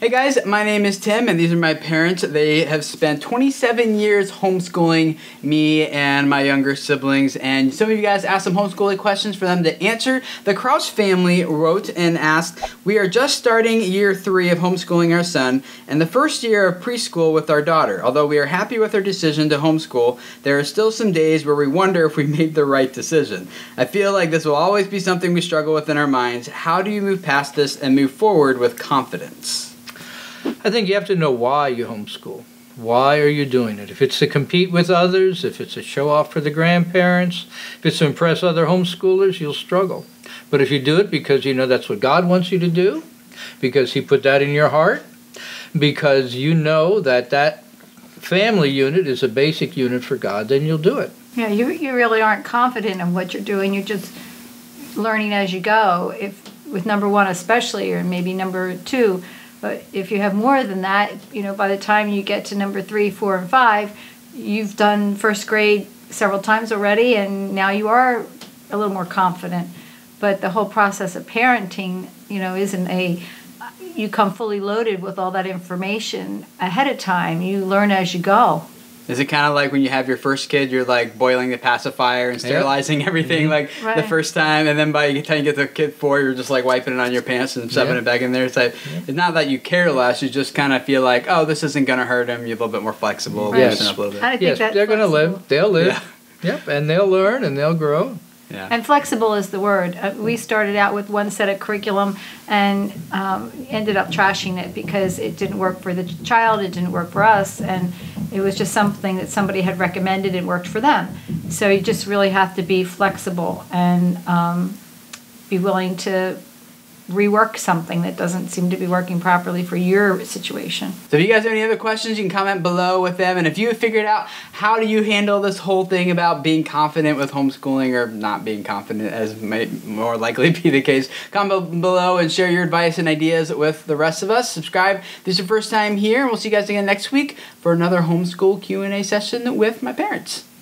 Hey guys, my name is Tim and these are my parents. They have spent 27 years homeschooling me and my younger siblings, and some of you guys asked some homeschooling questions for them to answer. The Crouch family wrote and asked, "We are just starting year 3 of homeschooling our son and the first year of preschool with our daughter. Although we are happy with our decision to homeschool, there are still some days where we wonder if we made the right decision. I feel like this will always be something we struggle with in our minds. How do you move past this and move forward with confidence?" I think you have to know why you homeschool. Why are you doing it? If it's to compete with others, if it's a show off for the grandparents, if it's to impress other homeschoolers, you'll struggle. But if you do it because you know that's what God wants you to do, because He put that in your heart, because you know that that family unit is a basic unit for God, then you'll do it. Yeah, you really aren't confident in what you're doing. You're just learning as you go. If with number 1 especially, or maybe number 2. But if you have more than that, by the time you get to number 3, 4, and 5, you've done first grade several times already, and now you are a little more confident. But the whole process of parenting, isn't you come fully loaded with all that information ahead of time. You learn as you go. Is it kind of like when you have your first kid, you're like boiling the pacifier and sterilizing everything Right. the first time, and then by the time you get to kid 4, you're just like wiping it on your pants and shoving it back in there. It's like, it's not that you care less, you just kind of feel like, oh, this isn't going to hurt him. You're a little bit more flexible. Right. Loosen up a little bit. I think Yes, that's they're going to live. They'll live. Yeah. Yep, and they'll learn and they'll grow. Yeah. And flexible is the word. We started out with one set of curriculum and ended up trashing it because it didn't work for the child, it didn't work for us, and it was just something that somebody had recommended and worked for them. So you just really have to be flexible and be willing to rework something that doesn't seem to be working properly for your situation. So if you guys have any other questions, you can comment below with them. And if you have figured out how do you handle this whole thing about being confident with homeschooling, or not being confident, as might more likely be the case, comment below and share your advice and ideas with the rest of us. Subscribe if this is your first time here, and we'll see you guys again next week for another homeschool Q&A session with my parents.